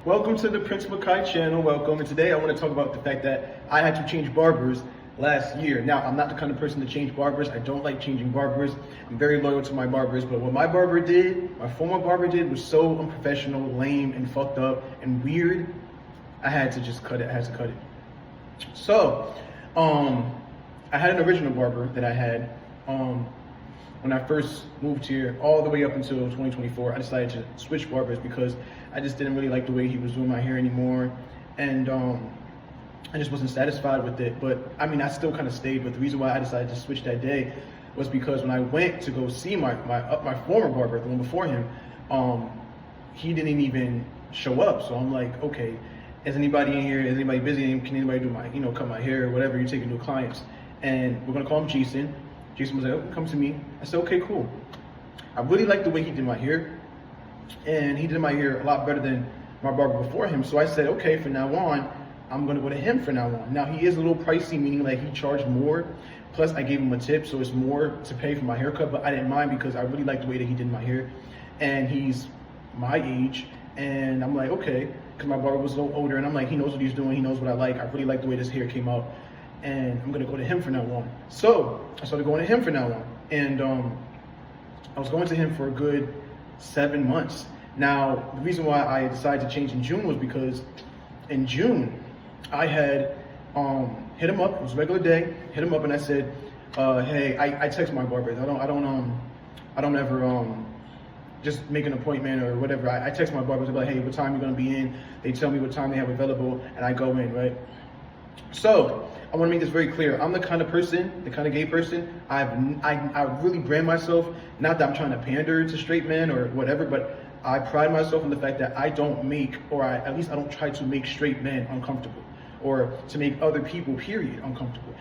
Welcome to the Prince Makai channel, welcome. And today I want to talk about the fact that I had to change barbers last year. Now, I'm not the kind of person to change barbers. I don't like changing barbers. I'm very loyal to my barbers, but what my barber did, my former barber did, was so unprofessional, lame, and fucked up, and weird. I had to just cut it, I had to cut it. So, I had an original barber that I had, when I first moved here, all the way up until 2024, I decided to switch barbers because I just didn't really like the way he was doing my hair anymore. And I just wasn't satisfied with it. But I mean, I still kind of stayed. But the reason why I decided to switch that day was because when I went to go see my former barber, the one before him, he didn't even show up. So I'm like, okay, is anybody in here? Is anybody busy? Can anybody do my, cut my hair or whatever? You're taking new clients. And we're gonna call him Jason. Jason was like, oh, come to me. I said, okay, cool. I really liked the way he did my hair. And he did my hair a lot better than my barber before him. So I said, okay, from now on, I'm gonna go to him from now on. Now he is a little pricey, meaning like he charged more. Plus I gave him a tip, so it's more to pay for my haircut, but I didn't mind because I really liked the way that he did my hair. And he's my age. And I'm like, okay, because my barber was a little older and I'm like, he knows what he's doing, he knows what I like. I really like the way this hair came out. And I'm gonna go to him from now on. So I started going to him from now on. And I was going to him for a good 7 months. Now, the reason why I decided to change in June was because in June, I had hit him up, it was a regular day, hit him up and I said, hey, I text my barbers. I don't ever just make an appointment or whatever. I text my barbers, I'm like, hey, what time you gonna be in? They tell me what time they have available and I go in, right? So I want to make this very clear. I'm the kind of person, the kind of gay person, I really brand myself, not that I'm trying to pander to straight men or whatever, but I pride myself in the fact that I don't make, or at least I don't try to make straight men uncomfortable or to make other people, period, uncomfortable.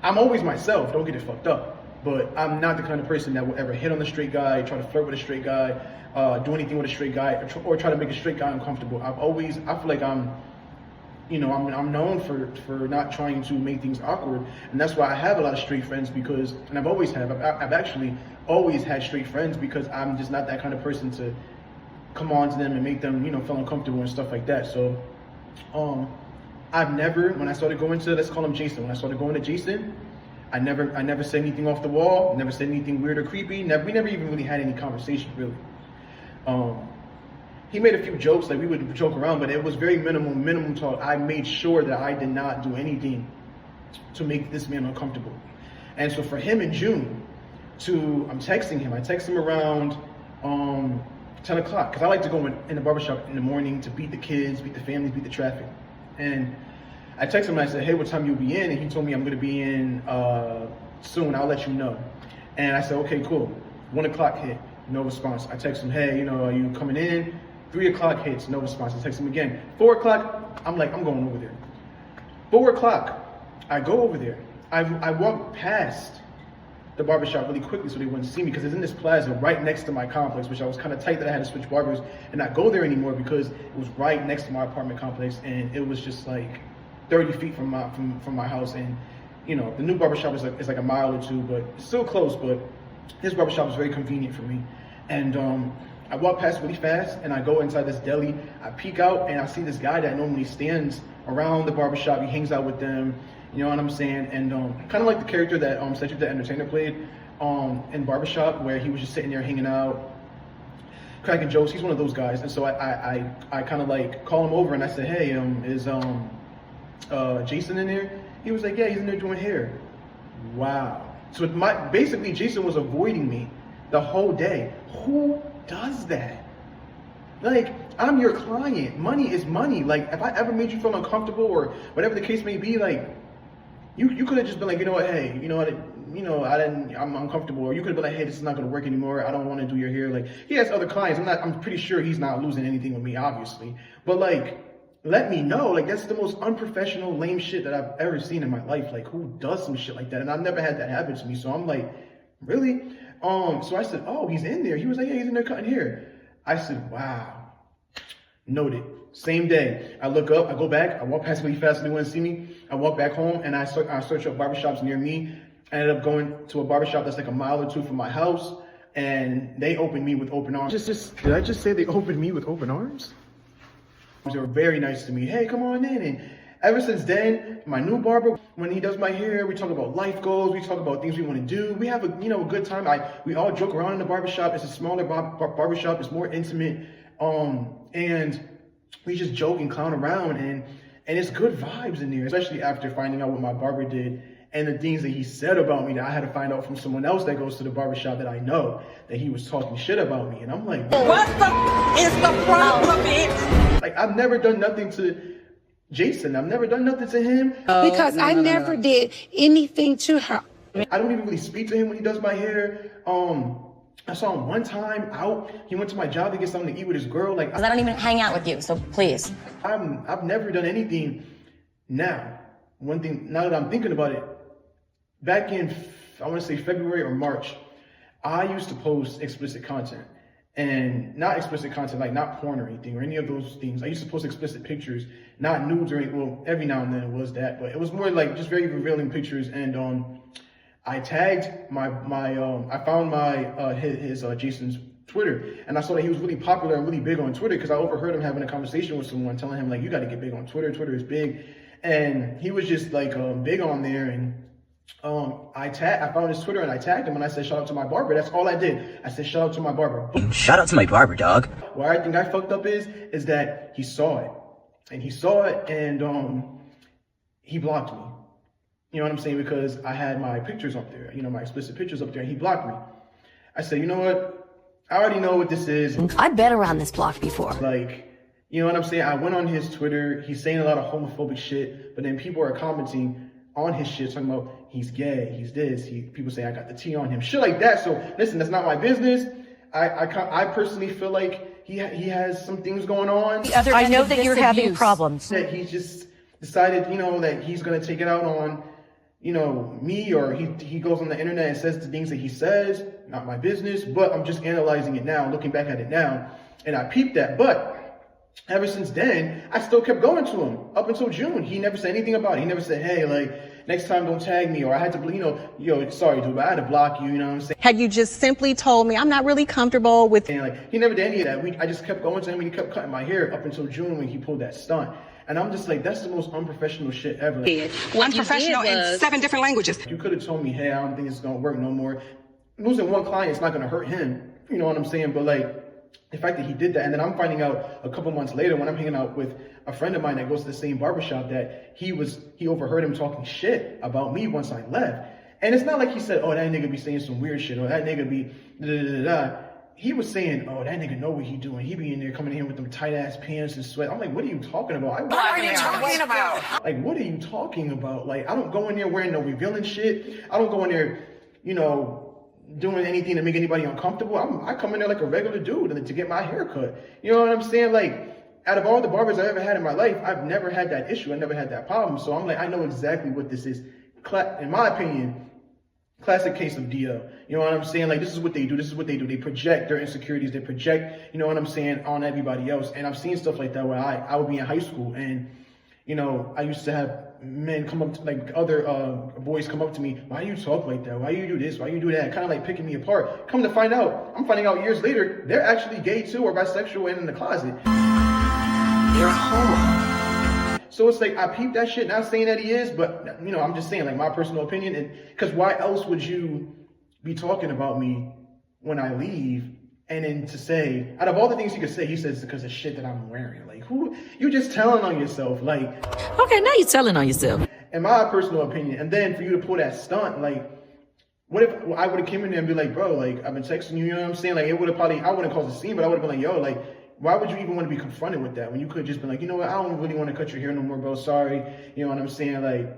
I'm always myself, don't get it fucked up, but I'm not the kind of person that will ever hit on a straight guy, try to flirt with a straight guy, do anything with a straight guy, or try to make a straight guy uncomfortable. I feel like I'm known for not trying to make things awkward, and that's why I have a lot of straight friends because, and I've actually always had straight friends because I'm just not that kind of person to come on to them and make them, feel uncomfortable and stuff like that. So, I've never, when I started going to, let's call him Jason, when I started going to Jason, I never said anything off the wall, never said anything weird or creepy, we never even really had any conversation, really. He made a few jokes, like we would joke around, but it was very minimum talk. I made sure that I did not do anything to make this man uncomfortable. And so for him in June, I'm texting him. I text him around 10 o'clock, because I like to go in the barbershop in the morning to beat the kids, beat the families, beat the traffic. And I texted him and I said, hey, what time you'll be in? And he told me I'm gonna be in soon, I'll let you know. And I said, okay, cool. 1 o'clock hit, no response. I text him, hey, are you coming in? 3 o'clock hits, no response. I text him again. 4 o'clock, I'm like, I'm going over there. 4 o'clock, I go over there. I walk past the barbershop really quickly so they wouldn't see me because it's in this plaza right next to my complex, which I was kind of tight that I had to switch barbers and not go there anymore because it was right next to my apartment complex and it was just like 30 feet from my house. And the new barbershop is like a mile or two, but it's still close, but this barbershop is very convenient for me. And I walk past really fast and I go inside this deli. I peek out and I see this guy that normally stands around the barbershop. He hangs out with them, you know what I'm saying? And kind of like the character that Cedric the Entertainer played in Barbershop, where he was just sitting there hanging out, cracking jokes. He's one of those guys. And so I kind of like call him over and I said, hey, is Jason in there? He was like, yeah, he's in there doing hair. Wow. So basically Jason was avoiding me the whole day. Who does that? Like, I'm your client. Money is money. Like, if I ever made you feel uncomfortable or whatever the case may be, like, you could have just been like, you know what, hey, I'm uncomfortable. Or you could have been like, hey, this is not gonna work anymore. I don't want to do your hair. Like, he has other clients. I'm pretty sure he's not losing anything with me, obviously. But like, let me know. Like, that's the most unprofessional, lame shit that I've ever seen in my life. Like, who does some shit like that? And I've never had that happen to me. So I'm like, really? So I said, oh, he's in there. He was like, yeah, he's in there cutting hair. I said, wow. Noted. Same day, I look up, I go back, I walk past really fast so they wouldn't see me. I walk back home and I search up barbershops near me. I ended up going to a barbershop that's like a mile or two from my house, and they opened me with open arms. Did I just say they opened me with open arms? They were very nice to me. Hey, come on in. And ever since then, my new barber, when he does my hair, we talk about life goals. We talk about things we want to do. We have a good time. We all joke around in the barbershop. It's a smaller barbershop. It's more intimate. And we just joke and clown around, and it's good vibes in there, especially after finding out what my barber did and the things that he said about me that I had to find out from someone else that goes to the barbershop that I know, that he was talking shit about me. And I'm like, what the is the problem, bitch? Like, I've never done nothing to Jason. I've never done nothing to him. Because I never did anything to her. I don't even really speak to him when he does my hair. I saw him one time out. He went to my job to get something to eat with his girl. Like, I don't even hang out with you, so please. I've never done anything. Now, one thing, now that I'm thinking about it, back in, I want to say February or March, I used to post explicit content. And not explicit content, like not porn or anything or any of those things. I used to post explicit pictures, not nudes or anything. Well, every now and then it was that, but it was more like just very revealing pictures. And I tagged I found his Jason's Twitter, and I saw that he was really popular and really big on Twitter, because I overheard him having a conversation with someone telling him, like, you got to get big on Twitter. Twitter is big. And he was just like big on there. And I found his Twitter and I tagged him and I said, shout out to my barber. That's all I did. I said, shout out to my barber. Shout out to my barber, dog. Where I think I fucked up is that he saw it. And he saw it, and he blocked me. You know what I'm saying? Because I had my pictures up there, my explicit pictures up there, and he blocked me. I said, you know what? I already know what this is. I've been around this block before. Like, you know what I'm saying? I went on his Twitter. He's saying a lot of homophobic shit, but then people are commenting on his shit, talking about he's gay, he's this. People say I got the T on him, shit like that. So listen, that's not my business. I personally feel like he has some things going on. I know that you're having problems. That he just decided, that he's gonna take it out on, me, or he goes on the internet and says the things that he says. Not my business, but I'm just analyzing it now, looking back at it now, and I peeped that. But ever since then, I still kept going to him up until June. He never said anything about it. He never said, hey, like, next time don't tag me, or I had to, sorry, dude, but I had to block you, you know what I'm saying? Had you just simply told me, I'm not really comfortable with... And like, he never did any of that. I just kept going to him, and he kept cutting my hair up until June when he pulled that stunt. And I'm just like, that's the most unprofessional shit ever. Unprofessional in 7 different languages. You could have told me, hey, I don't think it's going to work no more. Losing one client is not going to hurt him. You know what I'm saying? But like, the fact that he did that, and then I'm finding out a couple months later when I'm hanging out with a friend of mine that goes to the same barbershop that he overheard him talking shit about me once I left. And it's not like he said, oh, that nigga be saying some weird shit, or that nigga be da-da-da-da. He was saying, oh, that nigga know what he doing. He be in there coming in with them tight ass pants and sweat. I'm like, what are you talking about? What are you talking about? Like, what are you talking about? Like, I don't go in there wearing no revealing shit. I don't go in there, doing anything to make anybody uncomfortable. I come in there like a regular dude to get my hair cut. You know what I'm saying? Like, out of all the barbers I ever had in my life, I've never had that issue. I never had that problem. So I'm like, I know exactly what this is. In my opinion, classic case of DL. You know what I'm saying? Like, this is what they do. This is what they do. They project their insecurities. They project, you know what I'm saying, on everybody else. And I've seen stuff like that where I would be in high school, and, I used to have men come up to, like, other boys come up to me. Why do you talk like that? Why do you do this? Why do you do that? Kind of like picking me apart. Come to find out, I'm finding out years later, they're actually gay too, or bisexual and in the closet. You're a homo. So it's like, I peeped that shit, not saying that he is, but, I'm just saying, like, my personal opinion. And because why else would you be talking about me when I leave? And then to say, out of all the things he could say, he says because of shit that I'm wearing. Like, who? You just telling on yourself. Like, Okay, now you're telling on yourself. in my personal opinion. And then for you to pull that stunt, like, what if I would have came in there and be like, bro, like, I've been texting you, you know what I'm saying? Like, it would have I wouldn't cause a scene, but I would have been like, yo, like, why would you even want to be confronted with that when you could have just been like, you know what, I don't really want to cut your hair no more, bro, sorry. You know what I'm saying? Like,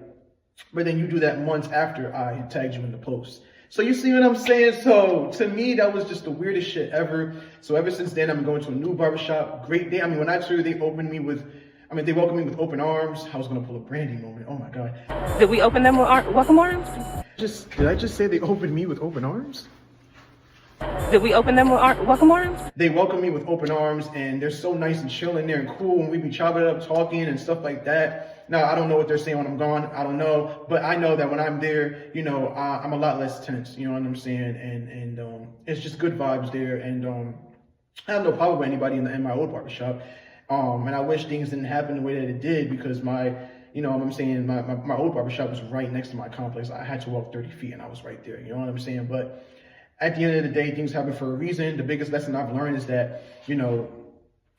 but then you do that months after I tagged you in the post. So you see what I'm saying? So to me, that was just the weirdest shit ever. So ever since then, I'm going to a new barbershop. Great day. I mean, when I tell you they welcomed me with open arms. I was going to pull a Brandy moment. Oh my God. Did we open them with welcome arms? Did I just say they opened me with open arms? Did we open them with welcome arms? They welcome me with open arms, and they're so nice and chill in there and cool, and we be chopping it up, talking and stuff like that. Now, I don't know what they're saying when I'm gone. I don't know, but I know that when I'm there, I'm a lot less tense. You know what I'm saying? And it's just good vibes there. And I have no problem with anybody in my old barbershop. And I wish things didn't happen the way that it did, because my old barbershop was right next to my complex. I had to walk 30 feet and I was right there. You know what I'm saying? But at the end of the day, things happen for a reason. The biggest lesson I've learned is that,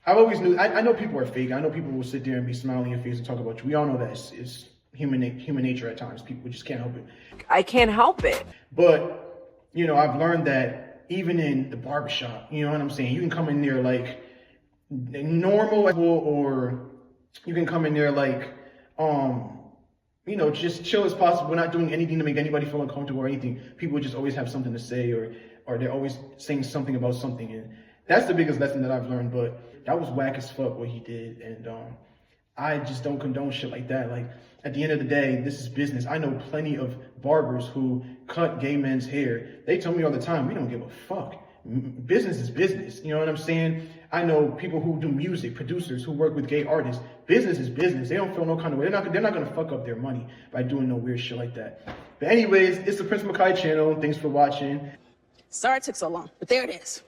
I've always knew, I know people are fake. I know people will sit there and be smiling in your face and talk about you. We all know that it's human nature at times. People just can't help it. I can't help it. But, I've learned that even in the barbershop, you know what I'm saying? You can come in there like normal, or you can come in there like, just chill as possible. We're not doing anything to make anybody feel uncomfortable or anything. People just always have something to say, or they're always saying something about something. And that's the biggest lesson that I've learned. But that was whack as fuck what he did. And I just don't condone shit like that. Like, at the end of the day, this is business. I know plenty of barbers who cut gay men's hair. They tell me all the time, we don't give a fuck. Business is business. You know what I'm saying? I know people who do music, producers who work with gay artists. Business is business. They don't feel no kind of way. They're not going to fuck up their money by doing no weird shit like that. But anyways, it's the Prince Makai channel. Thanks for watching. Sorry it took so long, but there it is.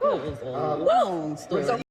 Long story.